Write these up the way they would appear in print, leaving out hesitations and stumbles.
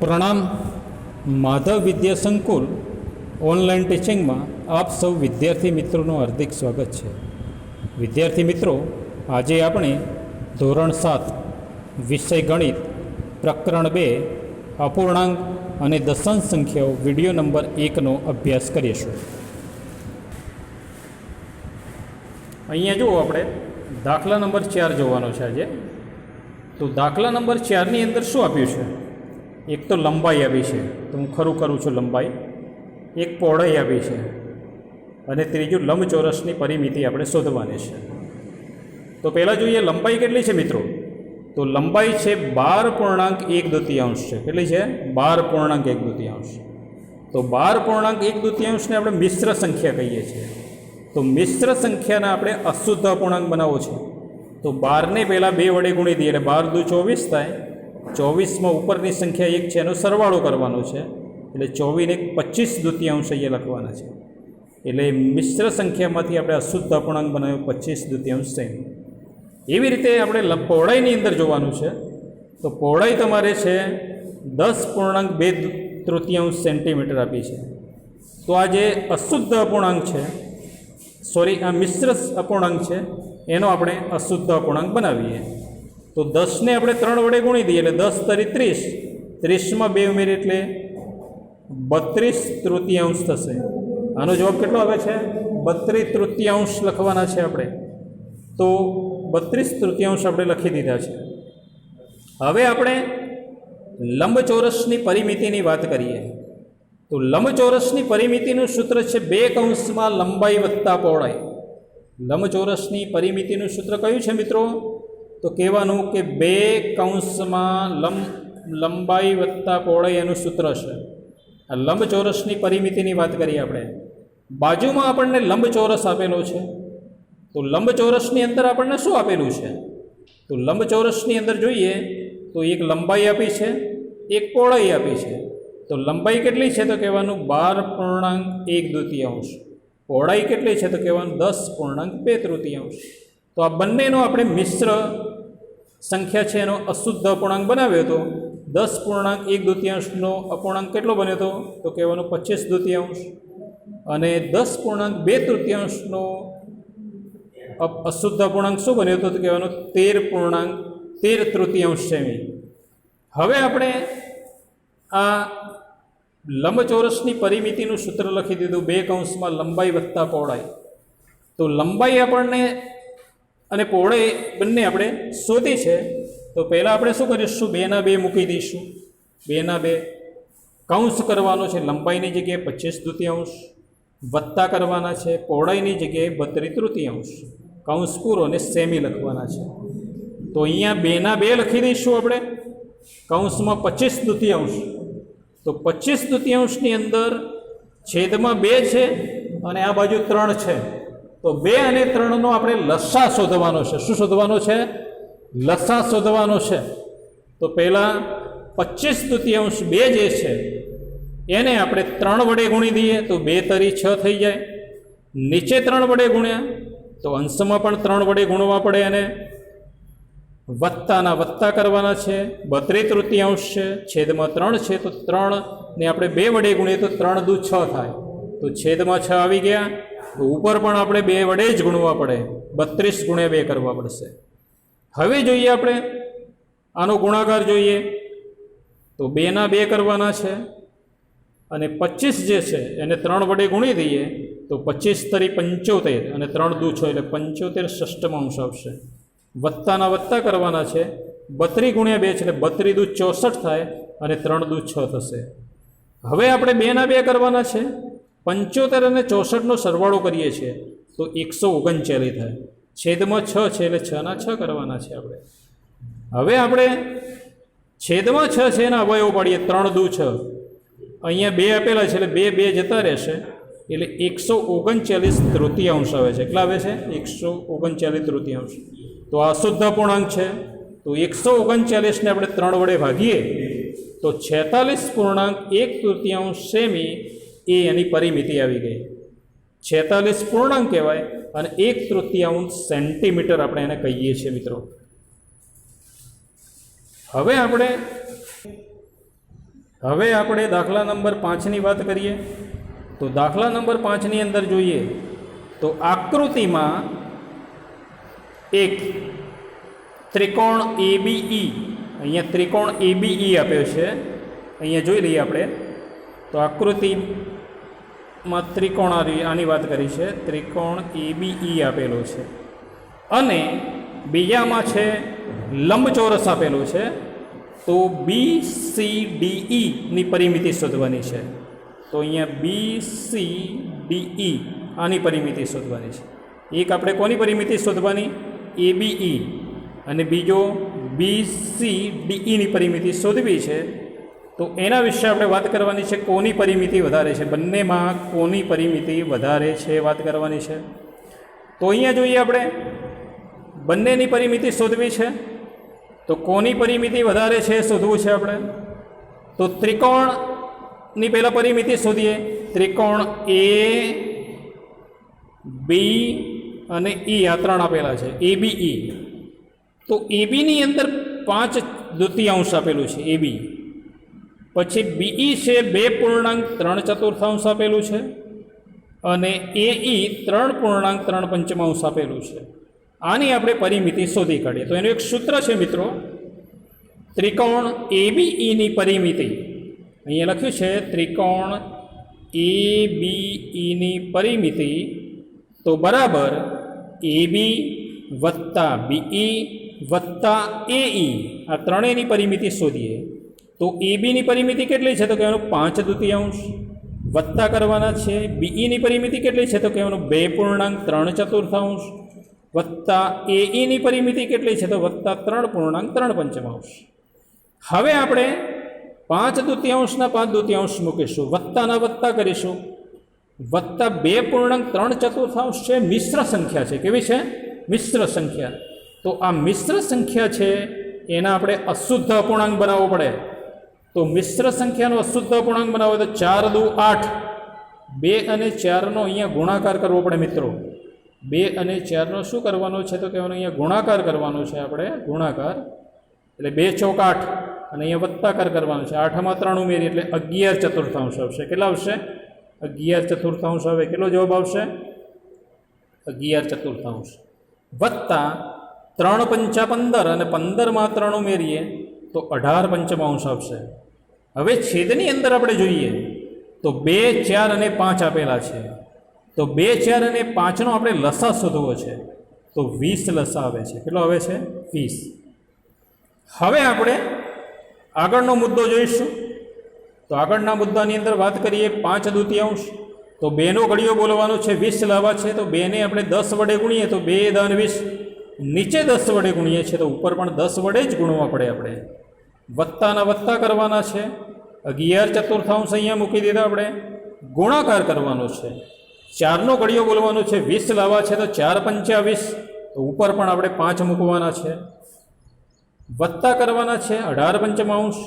प्रणाम। माधव विद्या संकुल online teaching में आप सौ विद्यार्थी मित्रों हार्दिक स्वागत है। विद्यार्थी मित्रों, आज आपणे धोरण 7 विषय गणित प्रकरण 2 अपूर्णांक और दशांश संख्याओं विडियो नंबर 1 नो अभ्यास करीशुं। अहींया जुओ आपणे दाखला नंबर 4 जोवानो छे आजे। तो दाखला नंबर 4 नी अंदर शुं आप्युं छे? एक तो लंबाई आपी है, तो हूँ खरू करूँ छूँ लंबाई। एक पहोळाई आपी है और तीजू लंबचोरसनी परिमिति आपणे शोधवानी है। तो पहला जोईए लंबाई केटली है मित्रों। तो लंबाई है 12.1 है। केटली है? 12.1। तो 12.1 ने आपणे मिश्र संख्या कहीए छीए। तो मिश्र संख्या ने आपणे अशुद्ध अपूर्णांक बनाववो छे। तो 12 ने पहला 2 वडे गुणी दीए एटले 12 दू 24 थाय। 24 में उपरनी संख्या 1 है, एनो सरवाळो करवानो छे एटले 24 ने 25 द्वितीयांश अहींया लखवाना छे। एटले मिश्र संख्यामांथी आपणे अशुद्ध अपूर्णांक बनाव्यो 25 द्वितीयांश सेमी। एवी रीते आपणे पहोळाईनी अंदर जोवानुं छे। तो पहोळाई तमारे छे 10.2 सेंटीमीटर आपी छे। तो आ जे अशुद्ध अपूर्णांक छे, सॉरी आ मिश्र अपूर्णांक छे, एनो आपणे अशुद्ध अपूर्णांक बनावीए। तो 10 ने आपणे 3 वडे गुणी दीए एटले 10 तरी 30। 30 में 2 उमेरीए एटले 32 तृतीयांश थशे। आनो जवाब केटलो आवे छे? 32 तृतीयांश लखवाना छे आपणे। तो 32 तृतीयांश आपणे लखी दीधा छे। हवे आपणे लंबचोरसनी परिमितिनी वात करीए। तो लंबचोरसनी परिमितिनुं सूत्र छे 2 कૌંસમાં लंबाई वत्ता पहोळाई। लंबचोरसनी परिमितिनुं सूत्र कयुं छे मित्रों? तो कहेवानुं के 2 કૌંસમાં लंबाई वत्ता पहोळाई एनुं सूत्र छे। आ लंबचोरसनी परिमितिनी वात करीए आपणे। बाजुमां आपणने लंबचोरस आपेलो छे। तो लंबचोरसनी अंदर आपणने शुं आपेलुं छे? तो लंबचोरसनी अंदर जोईए तो एक लंबाई आपी छे, एक पहोळाई आपी छे। तो लंबाई केटली छे? तो कहेवानुं 12.1। पहोळाई केटली छे? तो कहेवानुं 10.2 तृतीयांश। तो आ बंनेनो आपणे मिश्र संख्या है एनो अशुद्ध अपूर्णांक बनाव्यो तो 10.1 अपूर्णांक केटलो बन्यो तो? तो कहेवानुं 25 द्वितीयांश। अने 10.2 अशुद्ध अपूर्णांक शुं बन्यो तो? कहेवानुं 13 तृतीयांश सेमी। हवे आपणे आ लंबचोरसनी परिमितिनुं सूत्र लखी दीधुं 2 કૌંસમાં लंबाई वत्ता पहोळाई। तो लंबाई आपणने અને પહોળાઈ બંને આપણે શોધી છે। તો પહેલાં આપણે શું કરીશું? 2 ના 2 મૂકી દઈશું। 2 ના 2 કૌંસ કરવાનો છે। લંબાઈની જગ્યાએ 25 તૃતીયાંશ વત્તા કરવાના છે પહોળાઈની જગ્યાએ 32 તૃતીયાંશ। કૌંસ પૂરો અને સેમી લખવાના છે। તો અહીંયા 2 ના 2 લખી દઈશું આપણે। કૌંસમાં 25 તૃતીયાંશ। તો 25 તૃતીયાંશની અંદર છેદમાં 2 છે અને આ બાજુ 3 છે। तो 2 અને 3 આપણે લસા શોધવાનો છે। શું શોધવાનો છે? લસા શોધવાનો છે। તો પહેલાં 25 તૃતીયાંશ 2 જે છે એને આપણે 3 વડે ગુણી દઈએ તો 2 તરી 6 થઈ જાય। નીચે 3 વડે ગુણ્યા તો અંશમાં પણ 3 વડે ગુણવા પડે અને વત્તાના વત્તા કરવાના છે। 32 તૃતીયાંશ છે, છેદમાં 3 છે। તો 3 ને આપણે 2 વડે ગુણીએ તો 3 દુ 6 થાય। તો છેદમાં 6 આવી ગયા। तो ऊपर पण आपणे 2 वडे ज गुणवा पड़े। 32 × 2 करवा पड़शे। हवे जोईए आपणे आनो गुणाकार जोईए तो 2 ना 2 करवाना छे अने 25 जे छे एने 3 वडे गुणी दीए तो 25 तरी 75 अने 3 दू 6 એટલે 75 षष्टમાંશ आवशे। वत्ताना वत्ता करवाना छे। 32 × 2 એટલે 32 दू 64 थाय अने 3 दू 6 थशे। हवे आपणे 2 ना 2 करवाना छे। 75 અને 64 सरवाळो करीए छे तो 139 थाय। छेदमां 6 छे એટલે 6 ના 6 करवाना छे आपणे। हवे आपणे छेदमां 6 छे एना अवयव पाडीए 3 दू 6। अहींया 2 आपेला छे એટલે 2 2 जता रहेशे એટલે 139 तृतीयांश आवे छे। કેટલા આવે છે? 139 तृतीयांश। तो आ अशुद्ध अपूर्णांक छे। तो 139 ने आपणे 3 वडे भागीए तो 46.1 तृतीयांश सेमी ए एनी परिमिति आवी गई। 46 पूर्णांक कहेवाय अने 1 तृतीयांश सेंटीमीटर आपणे एने कहीए छीए मित्रों। हवे आपणे હવે આપણે દાખલા નંબર 5ની વાત કરીએ તો દાખલા નંબર 5ની અંદર જોઈએ તો આકૃતિમાં એક ત્રિકોણ ABE, અહીંયા ત્રિકોણ ABE આપ્યો છે, અહીંયા જોઈ લઈએ આપણે તો આકૃતિમાં ત્રિકોણ આની વાત કરી છે, ત્રિકોણ ABE આપેલો છે અને બીજામાં છે લંબચોરસ આપેલું છે તો BCDE ની પરિમિતિ શોધવાની છે. તો અહીંયા BCDE આની પરિમિતિ શોધવાની છે. એક આપણે કોની પરિમિતિ શોધવાની? ABE અને બીજો BCDE ની પરિમિતિ શોધવી છે. તો એના વિશે આપણે વાત કરવાની છે, કોની પરિમિતિ વધારે છે, બંનેમાં કોની પરિમિતિ વધારે છે વાત કરવાની છે. તો અહીંયા જોઈએ આપણે બંનેની પરિમિતિ શોધવી છે તો કોની પરિમિતિ વધારે છે શોધવું છે આપણે. તો ત્રિકોણની પહેલાં પરિમિતિ શોધીએ. ત્રિકોણ AB અને E આ ત્રણ આપેલા છે, ABE. તો ABની અંદર 5/2 આપેલું છે AB. પછી BE છે 2.3/4 આપેલું છે અને AE 3.3/5 આપેલું છે. આની આપણે પરિમિતિ શોધી કાઢીએ. તો એનું એક સૂત્ર છે મિત્રો, ત્રિકોણ ABE ની પરિમિતિ. અહીંયા લખ્યું છે ત્રિકોણ ABE ની પરિમિતિ તો બરાબર AB વત્તા BE વત્તા AE, આ ત્રણેયની પરિમિતિ શોધીએ. તો AB ની પરિમિતિ કેટલી છે? તો કહેવાનું 5/2 વત્તા કરવાના છે. BE ની પરિમિતિ કેટલી છે? તો કહેવાનું 2.3/4 વત્તા AE ની પરિમિતિ કેટલી છે? તો વત્તા 3.3/5. હવે આપણે 5/2 ના 5/2 મૂકીશું, વત્તાના વત્તા કરીશું, વત્તા 2.3/4 છે, મિશ્ર સંખ્યા છે. કેવી છે? મિશ્ર સંખ્યા. તો આ મિશ્ર સંખ્યા છે એના આપણે અશુદ્ધ અપૂર્ણાંક બનાવવો પડે. તો મિશ્ર સંખ્યાનો અશુદ્ધ અપૂર્ણાંક બનાવો તો 4×2 8. 2 અને 4નો અહીંયા ગુણાકાર કરવો પડે મિત્રો. 2 અને 4નો શું કરવાનો છે? તો કહેવાનું અહીંયા ગુણાકાર કરવાનો છે આપણે, ગુણાકાર એટલે 2 ચોક 8 અને અહીંયા વત્તાકાર કરવાનો છે. 8માં 3 ઉમેરી એટલે 11/4 આવશે. કેટલા આવશે? 11/4 આવે. કેટલો જવાબ આવશે? 11/4 વત્તા 3×5 15 અને 15માં 3 ઉમેરીએ તો 18/5 આવશે. હવે છેદની અંદર આપણે જોઈએ તો 2 4 અને 5 આપેલા છે. તો 2 4 અને 5નો આપણે લસા શોધવો છે તો 20 લસા આવે છે. કેટલો આવે છે? 20. હવે આપણે આગળનો મુદ્દો જોઈશું. તો આગળના મુદ્દાની અંદર વાત કરીએ 5/2. તો 2નો ઘડિયો બોલવાનો છે, 20 લાવવા છે. તો 2ને આપણે 10 વડે ગુણીએ તો 2 × 20. નીચે 10 વડે ગુણીએ છીએ તો ઉપર પણ 10 વડે જ ગુણવા પડે આપણે. વત્તાના વત્તા કરવાના છે. 11/4 અહીંયા મૂકી દીધા આપણે. ગુણાકાર કરવાનો છે. 4નો ઘડિયો બોલવાનો છે, 20 લાવવા છે. તો 4 × 5 તો ઉપર પણ આપણે 5 મૂકવાના છે. વત્તા કરવાના છે 18/5.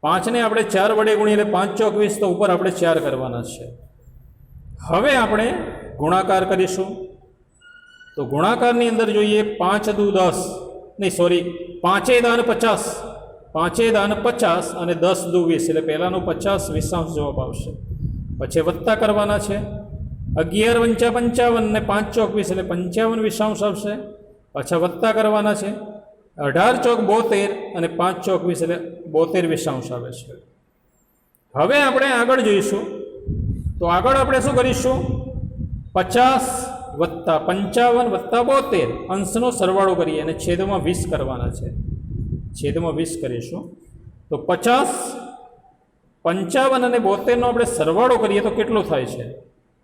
5ને આપણે 4 વડે ગુણીએ એટલે 5 ચોક 20 તો ઉપર આપણે 4 કરવાના છે. હવે આપણે ગુણાકાર કરીશું. તો ગુણાકારની અંદર જોઈએ 5×2 10 નહીં સોરી 5×50. 5×50 અને 10×2 20 એટલે પહેલાંનું 50 20 જવાબ આવશે. પછી વત્તા કરવાના છે. 11 × 55 અને 5 ચોક 20 એટલે 55 20 આવશે. પાછા વત્તા કરવાના છે. 18 ચોક 72 અને 5 ચોક 20 એટલે 72 20 આવે છે. હવે આપણે આગળ જોઈશું. તો આગળ આપણે શું કરીશું? 50 વત્તા 55 વત્તા 72 અંશનો સરવાળો કરીએ અને છેદમાં 20 કરવાના છે. છેદમાં 20 કરીશું. તો 50 55 અને 72નો આપણે સરવાળો કરીએ તો કેટલો થાય છે?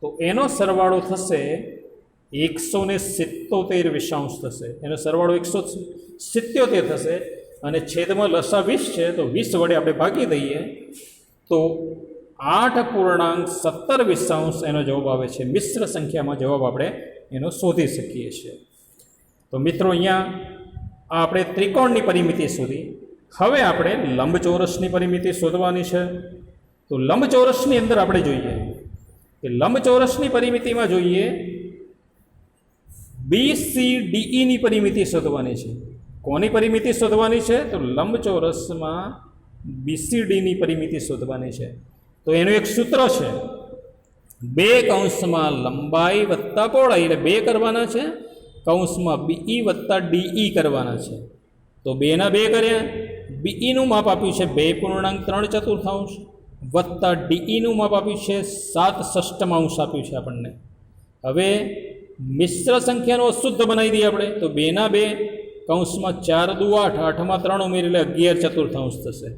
તો એનો સરવાળો થશે 177 વિષાંશ થશે. એનો સરવાળો 177 થશે અને છેદમાં લસા 20 છે તો 20 વડે આપણે ભાગી દઈએ તો 8.17 એનો જવાબ આવે છે. મિશ્ર સંખ્યામાં જવાબ આપણે એનો શોધી શકીએ છીએ. તો મિત્રો અહીંયા આપણે ત્રિકોણની પરિમિતિ શોધી. હવે આપણે લંબચોરસની પરિમિતિ શોધવાની છે. તો લંબચોરસની અંદર આપણે જોઈએ કે લંબચોરસની પરિમિતિમાં જોઈએ BCDE ની પરિમિતિ શોધવાની છે. કોની પરિમિતિ શોધવાની છે? તો લંબચોરસમાં BCDની પરિમિતિ શોધવાની છે. તો એનું એક સૂત્ર છે, 2 કૌંસમાં લંબાઈ વત્તા પહોળાઈ એટલે 2 કરવાના છે, કૌંસમાં BE વત્તા DE કરવાના છે. તો 2 ના 2 કર્યા. BEનું માપ આપ્યું છે 2.3/4 વત્તા DEનું માપ આપ્યું છે 7/6 આપ્યું છે આપણને. હવે મિશ્ર સંખ્યાનો અશુદ્ધ બનાવી દઈએ આપણે. તો 2 ના 2 કૌંસમાં 4 દુ 8, 8માં 3 ઉમેરી એટલે 11/4 થશે.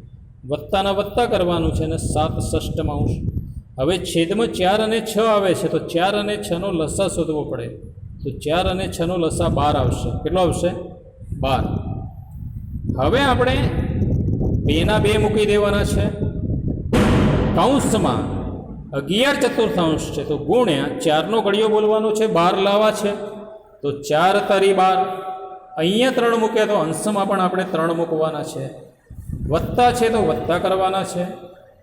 વત્તાના વત્તા કરવાનું છે અને 7/6. હવે છેદમાં 4 અને 6 આવે છે, તો 4 અને 6નો લસા શોધવો પડે. તો 4 અને 6નો લસા 12 આવશે. કેટલો આવશે? 12. હવે આપણે 2 ના 2 મૂકી દેવાના છે. કૌંસમાં 11/4 છે, તો ગુણ્યા 4નો ઘડિયો બોલવાનો છે, 12 લાવવા છે. તો 4 તરી 12. અહીંયા 3 મૂક્યા તો અંશમાં પણ આપણે 3 મૂકવાના છે. વત્તા છે તો વત્તા કરવાના છે.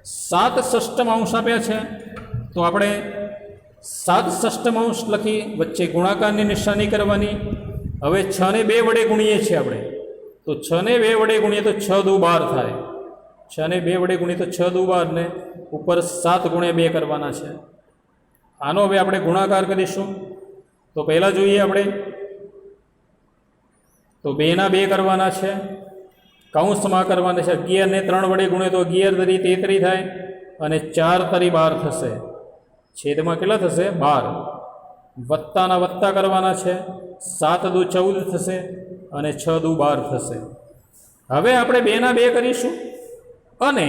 7/6 આપ્યા છે, તો આપણે 7/6 લખી વચ્ચે ગુણાકારની નિશાની કરવાની. હવે 6 ને 2 વડે ગુણીએ છીએ આપણે. તો 6 ને 2 વડે ગુણીએ તો 6 દુ 12 થાય. 6 ને 2 વડે ગુણીએ તો 6 દુ 12 ને ઉપર 7 ગુણ્યા 2 કરવાના છે. આનો હવે આપણે ગુણાકાર કરીશું. તો પહેલાં જોઈએ આપણે. તો 2 ના 2 કરવાના છે, કૌંસમાં કરવાના છે. 11 ને 3 વડે ગુણે તો 11 તરી 33 થાય અને 4 તરી 12 થશે. છેદમાં કેટલા થશે? 12. વત્તાના વત્તા કરવાના છે. 7 દુ 14 થશે અને 6 દુ 12 થશે. હવે આપણે 2 ના 2 કરીશું અને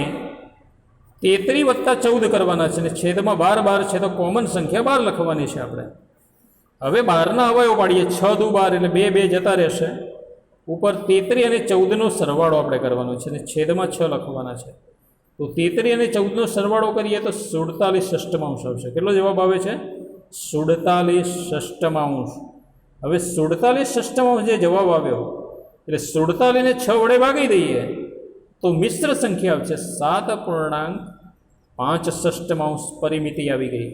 33 વત્તા 14 કરવાના છે અને છેદમાં 12 છે, તો કોમન સંખ્યા 12 લખવાની છે આપણે. હવે 12ના અવયવ પાડીએ. 6 દુ 12 એટલે 2 2 જતા રહેશે. ઉપર 33 અને 14નો સરવાળો આપણે કરવાનો છે અને છેદમાં 6 લખવાના છે. તો 33 અને 14નો સરવાળો કરીએ તો 47/6 આવશે. કેટલો જવાબ આવે છે? 47/6. હવે 47/6 જે જવાબ આવ્યો એટલે 47 ને 6 વડે ભાગી દઈએ તો મિશ્ર સંખ્યા આવશે 7.5/6 પરિમિતિ આવી ગઈ.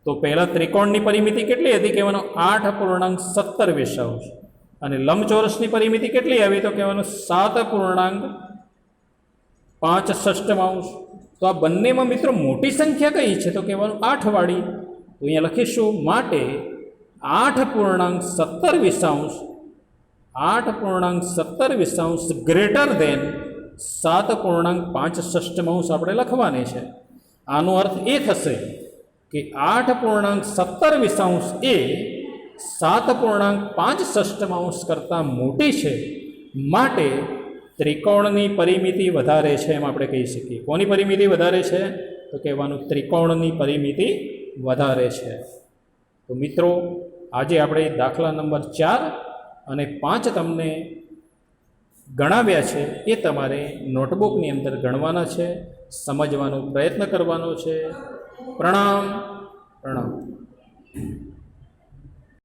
તો પહેલાં ત્રિકોણની પરિમિતિ કેટલી હતી કહેવાનો? 8.17 અને લંબચોરસની પરિમિતિ કેટલી આવી તો કહેવાનું 7.5/6. તો આ બંનેમાં મિત્રો મોટી સંખ્યા કઈ છે તો કહેવાનું 8 વાળી. તો અહીંયા લખીશું માટે 8.17 ગ્રેટર દેન 7.5/6 આપણે લખવાની છે. આનો અર્થ એ થશે કે 8.17 એ 7.5/6 કરતાં મોટી છે, માટે ત્રિકોણની પરિમિતિ વધારે છે એમ આપણે કહી શકીએ. કોની પરિમિતિ વધારે છે તો કહેવાનું ત્રિકોણની પરિમિતિ વધારે છે. તો મિત્રો આજે આપણે દાખલા નંબર 4 અને 5 તમને ગણાવ્યા છે એ તમારે નોટબુકની અંદર ગણવાના છે, સમજવાનો પ્રયત્ન કરવાનો છે. પ્રણામ.